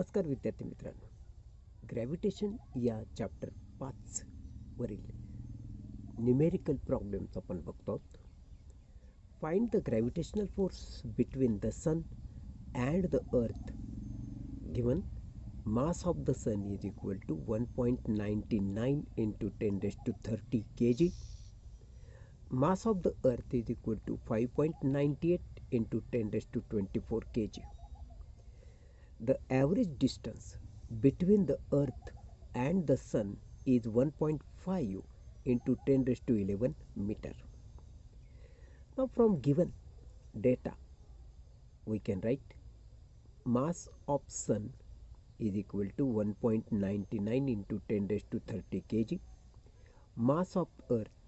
नमस्कार विद्यार्थी मित्रांनो, ग्रॅव्हिटेशन या चॅप्टर 5 वरील न्यूमेरिकल प्रॉब्लेम्स आपण बघतो आहोत. Find the gravitational force between the sun and the earth given mass of the sun is equal to 1.99 into 10 raised to 30 kg. Mass of the earth is equal to 5.98 into 10 raised to 24 kg. The average distance between the earth and the sun is 1.5 into 10 raised to 11 meter. Now from given data we can write mass of sun is equal to 1.99 into 10 raised to 30 kg. Mass of earth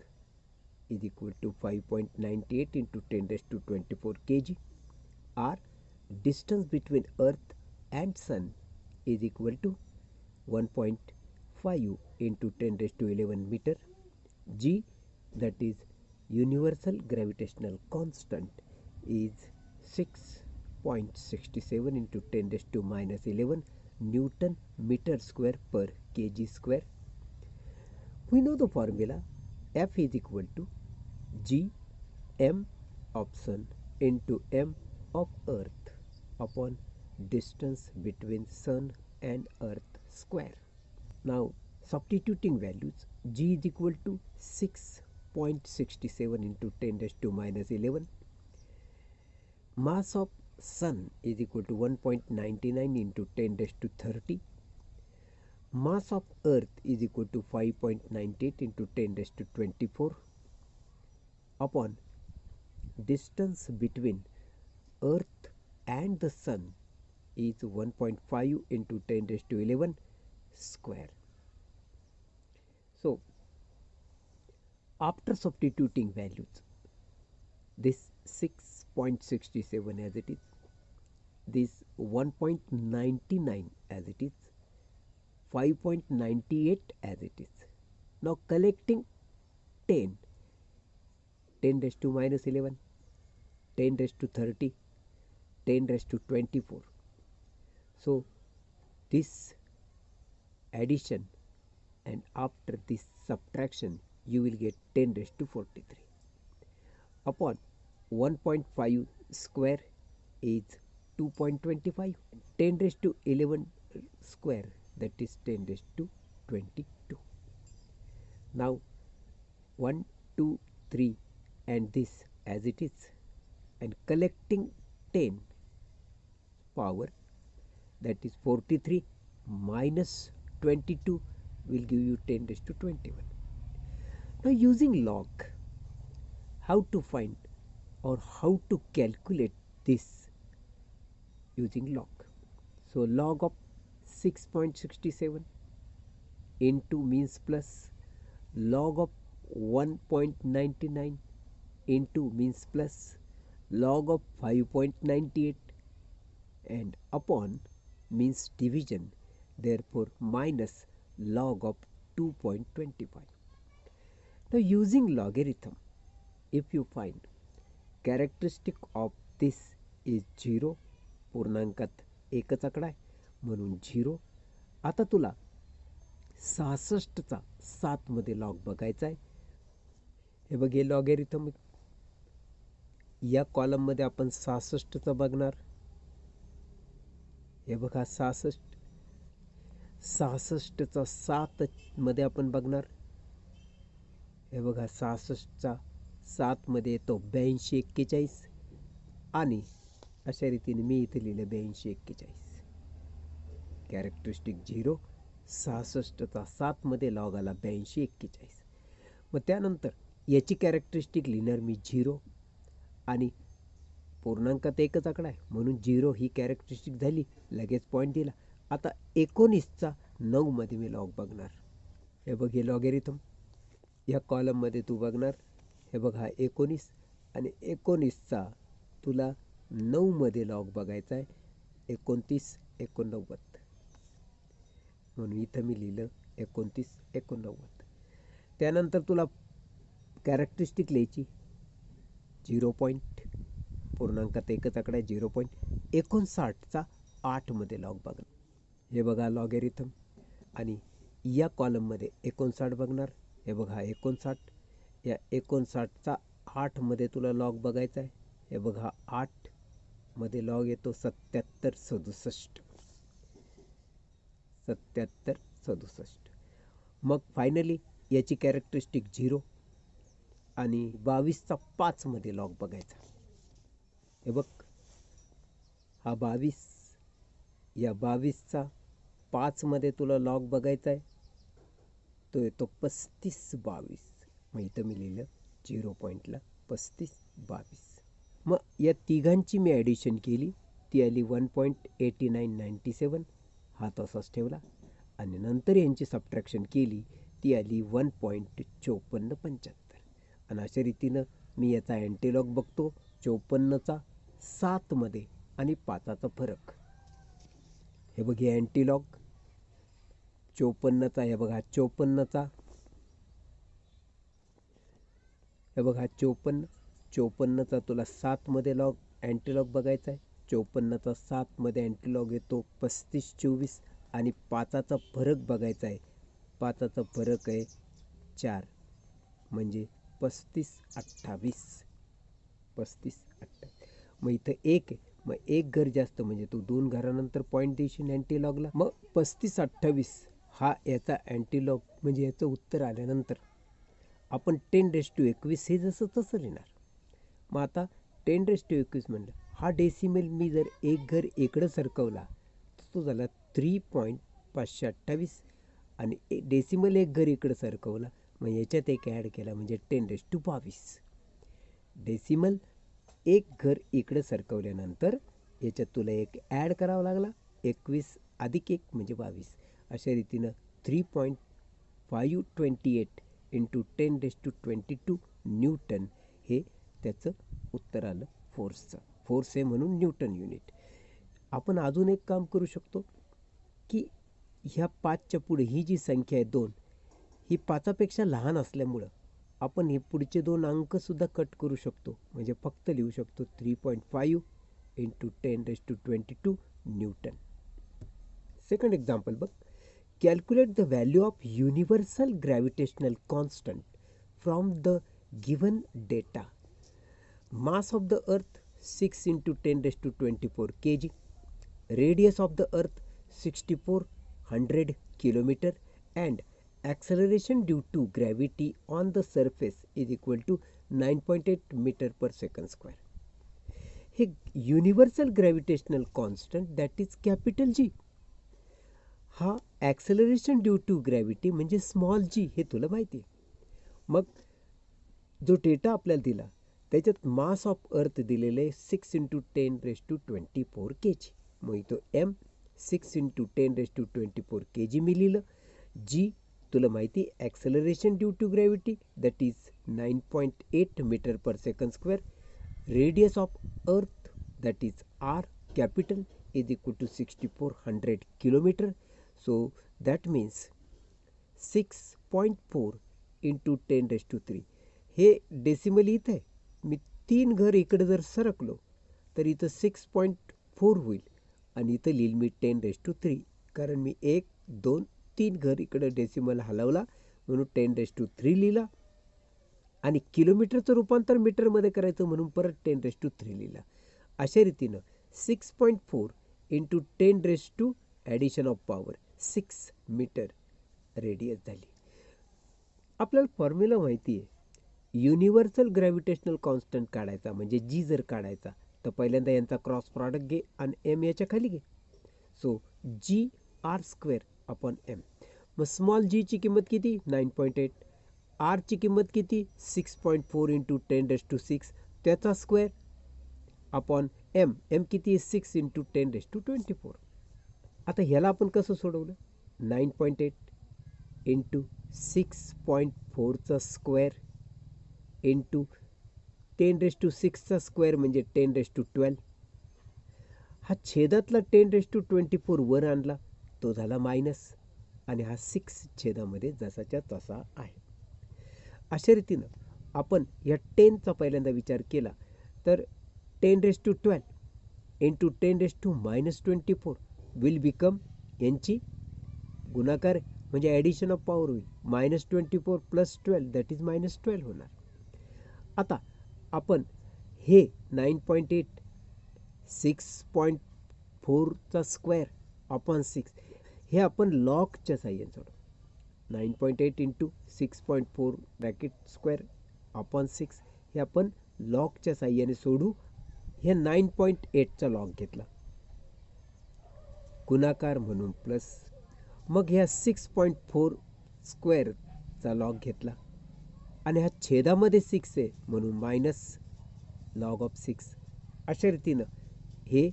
is equal to 5.98 into 10 raised to 24 kg. Or distance between earth and sun is equal to 1.5 into 10 raised to 11 meter. G, that is universal gravitational constant, is 6.67 into 10 raised to minus 11 Newton meter square per kg square. We know the formula F is equal to G m of sun into m of earth upon distance between sun and earth square. Now substituting values, G is equal to 6.67 into 10 raised to minus 11. Mass of sun is equal to 1.99 into 10 raised to 30. Mass of earth is equal to 5.98 into 10 raised to 24 upon distance between earth and the sun is 1.5 into 10 raised to 11 square. So after substituting values, this 6.67 as it is, this 1.99 as it is, 5.98 as it is. Now collecting 10 raised to minus 11, 10 raised to 30, 10 raised to 24. So this addition and after this subtraction you will get 10 raised to 43 upon 1.5 square is 2.25, 10 raised to 11 square, that is 10 raised to 22. Now 1, 2, 3 and this as it is, and collecting 10 power, that is 43 minus 22 will give you 10 raised to 21. Now using log, how to find or how to calculate this using log. So log of 6.67 into means plus log of 1.99 into means plus log of 5.98 and upon means division, therefore minus log of 2.25. Now using logarithm, if you find characteristic of this is 0, पूर्णांकात एकच आकडा आहे म्हणून 0. आता तुला 66चा 7 मध्ये log बघायचा आहे. हे बघ, हे लॉगॅरिथम या कॉलम मध्ये आपण 66चा बघणार. हे बघा 66, 66चा 7 मध्ये आपण बघणार. हे बघा 66चा 7 मध्ये येतो 8241 आणि अशा रीतीने मी इथे लिहिलं 8241. कॅरेक्टरिस्टिक 0, 66चा 7 मध्ये लॉग आला 8241. मग त्यानंतर याची कॅरेक्टरिस्टिक लिहिणार मी 0 आणि पूर्णांकात एकच आकडा आहे म्हणून 0 ही कॅरेक्टरिस्टिक झाली, लगेच पॉईंट दिला. आता 19चा 9 मध्ये मी लॉग बघणार. हे बघ, हे लॉगॅरिथम या कॉलममध्ये तू बघणार. हे बघ, हा 19 आणि 19चा तुला 9 मध्ये लॉग बघायचा आहे 29, 89 म्हणून इथं मी लिहिलं 29, 89. त्यानंतर तुला कॅरेक्टरिस्टिक लिहायची 0 पॉईंट, पूर्णांकात एकच आकडा आहे 0.59चा 8 मध्ये लॉग बघा. हे बघा लॉगॅरिथम. आणि या कॉलममध्ये 59 बघणार. हे बघा 59. या 59चा 8मध्ये तुला लॉग बघायचा आहे. हे बघा 8मध्ये लॉग येतो 77 67. 77 67. मग फायनली याची कॅरेक्टरिस्टिक 0 आणि 22चा 5मध्ये लॉग बघायचा. हे बघ हा 22. या 22चा 5मध्ये तुला लॉग बघायचा आहे. तो येतो 35 22. मग इथं मी लिहिलं 0 पॉईंटला 35 22. मग या तिघांची मी ॲडिशन केली. ती आली 1.8997. हा तसाच ठेवला. आणि नंतर यांची सबट्रॅक्शन केली. ती आली 1.5475. आणि अशा रीतीनं मी याचा अँटीलॉग बघतो. 54चा 7मध्ये आणि 5चा फरक. हे बघ हे अँटीलॉग 54चा. हे बघा 54चा. हे बघा 54चा तुला 7मध्ये लॉग अँटीलॉग बघायचा आहे. 54चा 7मध्ये अँटीलॉग येतो 35 24. आणि 5चा फरक बघायचा आहे. 5चा फरक आहे 4 म्हणजे 35 28. 35 28. मग इथं 1 आहे. मग 1 घर जास्त म्हणजे तू 2 घरानंतर पॉईंट देशील अँटीलॉगला. मग 35 28 हा याचा अँटीलॉग म्हणजे याचं उत्तर आल्यानंतर आपण 10⁻21 हे जसं तसं लिहिणार. मग आता 10⁻21 म्हणलं हा डेसिमल मी जर 1 घर इकडं सरकवला तर तो झाला 3.528. आणि डेसिमल 1 घर इकडं सरकवला मग याच्यात एक ॲड केला म्हणजे 10⁻22. डेसिमल 1 घर इकडं सरकवल्यानंतर याच्यात तुला एक ॲड करावा लागला. 21 अधिक 1 म्हणजे 22. अशा रीतीनं 3.528 इंटू 10⁻22 न्यूटन हे त्याचं उत्तर आलं फोर्सचं. फोर्स आहे म्हणून न्यूटन युनिट. आपण अजून एक काम करू शकतो की ह्या 5च्या पुढे ही जी संख्या आहे 2 ही 5पेक्षा लहान असल्यामुळं आपण हे पुढचे 2 अंकसुद्धा कट करू शकतो. म्हणजे फक्त लिहू शकतो 3.5 इंटू 10⁻22 न्यूटन. सेकंड एक्झाम्पल बघ. Calculate the value of universal gravitational constant from the given data. Mass of the earth 6 into 10⁻24 kg. Radius of the earth 6400 kilometre. And acceleration due to gravity on the surface is equal to 9.8 meter per second square. हे universal gravitational constant that is capital G. हा acceleration due to gravity म्हणजे small g हे तुला माहिती आहे. मग जो data आपल्याला दिला त्याच्यात मास ऑफ अर्थ दिलेलं आहे 6 इंटू 10⁻24 kg. मग इथं एम 6 इंटू 10⁻24 kg मी लिहिलं. जी तुला माहिती acceleration due to gravity that is 9.8 metre per second square. Radius of earth that is R capital is equal to 6400 kilometre. So that means 6.4 into 10⁻3. हे decimal इथं आहे. मी 3 घर इकडं जर सरकलो तर इथं 6.4 होईल. आणि इथं लिहिल मी 10⁻3 कारण मी 1 2 3 घर इकडं डेसिमल हलवला म्हणून 10⁻3 लिहिला. आणि किलोमीटरचं रूपांतर मीटरमध्ये करायचं म्हणून परत 10⁻3 लिहिला. अशा रीतीनं 6.4 into 10⁻, addition of power 6 metre radius झाली. आपल्याला फॉर्म्युला माहिती आहे. युनिव्हर्सल ग्रॅव्हिटेशनल कॉन्स्टंट काढायचा म्हणजे जी जर काढायचा तर पहिल्यांदा यांचा क्रॉस प्रॉडक्ट घे आणि एम याच्या खाली घे. सो जी आर स्क्वेअर अपॉन एम. मग स्मॉल जीची किंमत किती 9.8. आरची किंमत किती 6.4 इंटू 10⁻6 त्याचा स्क्वेअर अपॉन एम. एम किती आहे 6 इंटू 10⁻24. आता ह्याला आपण कसं सोडवलं 9.8 इंटू 6.4चा स्क्वेअर इंटू 10⁻6चा स्क्वेअर म्हणजे 10⁻12. हा छेदातला 10⁻24 वर आणला तो झाला मायनस आणि हा 6 छेदामध्ये जसाच्या तसा आहे. अशा रीतीनं आपण या 10चा पहिल्यांदा विचार केला तर 10⁻12 इंटू 10⁻24 विल बिकम यांची गुणाकार म्हणजे ॲडिशन ऑफ पॉवर होईल. -24 + 12 दॅट इज -12 होणार. आता आपण हे 9.8 6.4चा स्क्वेअर अपॉन 6 हे आपण लॉगच्या साह्याने सोडू. 9.8 × 6.4 ब्रॅकेट स्क्वेअर अपॉन 6 हे आपण लॉगच्या साह्याने सोडू. हे 9.8चा लॉग घेतला गुणाकार म्हणून प्लस, मग ह्या 6.4 स्क्वेअरचा लॉग घेतला आणि हा छेदामध्ये 6 आहे म्हणून मायनस लॉग ऑफ 6. अशा रीतीनं हे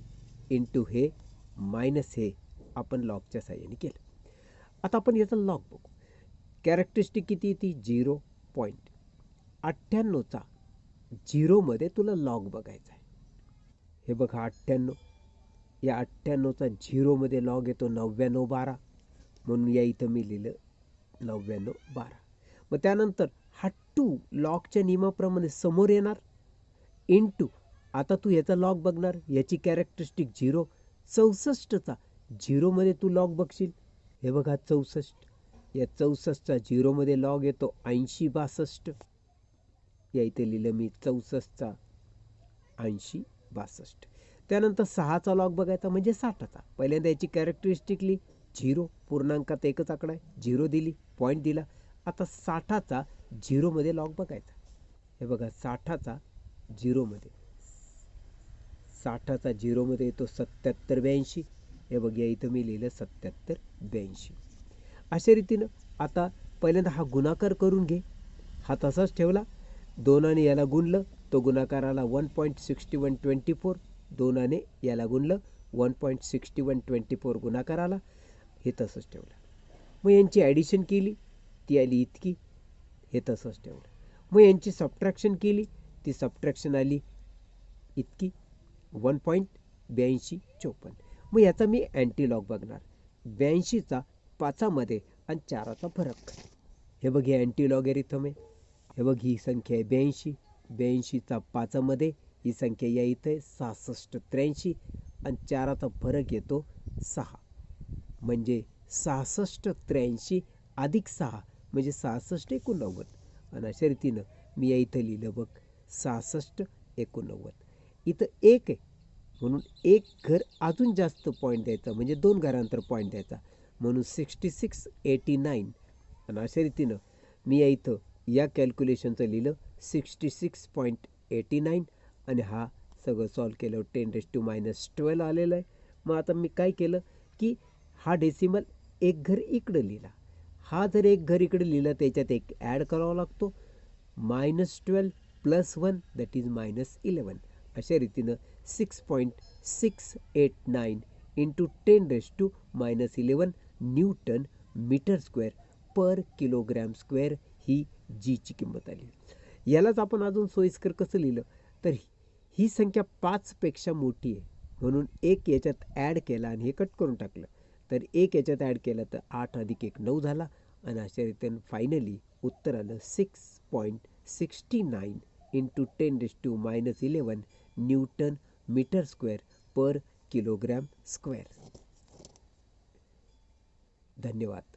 इंटू हे मायनस हे आपण लॉगच्या साह्याने केलं. आता आपण याचा लॉग बघू. कॅरेक्टरिस्टिक किती ती 0.98चा 0मध्ये तुला लॉग बघायचा आहे. हे बघा 98, या 98चा 0मध्ये लॉग येतो 9912 म्हणून या इथं मी लिहिलं 9912. मग त्यानंतर हा 2 लॉगच्या नियमाप्रमाणे समोर येणार इंटू, आता तू याचा लॉग बघणार, याची कॅरेक्टरिस्टिक 0, 64चा 0मध्ये तू लॉग बघशील. हे बघा 64, या 64चा 0मध्ये लॉग येतो 8062. या इथे लिहिलं मी 64चा 8062. त्यानंतर 6चा लॉग बघायचा म्हणजे 60चा. पहिल्यांदा याची कॅरेक्टरिस्टिकली 0, पूर्णांकात एकच आकडा आहे, 0 दिली, पॉईंट दिला. आता 60चा 0मध्ये लॉग बघायचा. हे बघा 60चा 0मध्ये, 60चा 0मध्ये येतो 7782. हे बघ या इथं मी लिहिलं 7782. अशा रीतीनं आता पहिल्यांदा हा गुणाकार करून घे. हा तसाच ठेवला, 2ने याला गुणलं, तो गुणाकार आला 1.6124. 2ने याला गुणलं 1.6124 गुणाकार आला, हे तसंच ठेवलं. मग यांची ॲडिशन केली, ती आली इतकी, हे तसंच ठेवलं. मग यांची सबट्रॅक्शन केली, ती सबट्रॅक्शन आली इतकी 1.8254. मग याचा मी अँटीलॉग बघणार. 82चा 5मध्ये आणि 4चा फरक. हे बघ हे अँटीलॉगॅरिथम आहे. हे बघ ही संख्या आहे 82, 82चा 5मध्ये ही संख्या या इथं आहे 6683 आणि 4चा फरक येतो 6, म्हणजे 6683 अधिक 6 म्हणजे 6689. आणि अशा रीतीनं मी या इथं लिहिलं बघ 6689. इथं एक आहे म्हणून एक घर अजून जास्त पॉईंट द्यायचा, म्हणजे 2 घरांतर पॉईंट द्यायचा म्हणून 6689. आणि अशा रीतीनं मी या इथं या कॅल्क्युलेशनचं लिहिलं 66.89 आणि हा सगळं सॉल्व केलं 10⁻12 आलेलं आहे. मग आता मी काय केलं की हा डेसिमल एक घर इकडं लिहिला, हा जर एक घर इकडे लिहिला त्याच्यात एक ॲड करावा लागतो, -12 + 1 दॅट इज -11. अशा रीतीनं 6.689 × 10⁻11 न्यूटन मीटर स्क्वेअर पर किलोग्रॅम स्क्वेअर ही जीची किंमत आली. यालाच आपण अजून सोयीस्कर कसं लिहिलं तर ही संख्या 5पेक्षा मोठी आहे म्हणून एक याच्यात ॲड केला आणि हे कट करून टाकलं, तर एक याच्यात ॲड केलं तर 8 + 1 9 झाला. आणि अशा रीतीनं फायनली उत्तर आलं 6.69 × 10⁻11 न्यूटन मीटर स्क्वेअर पर किलोग्रॅम स्क्वेअर. धन्यवाद.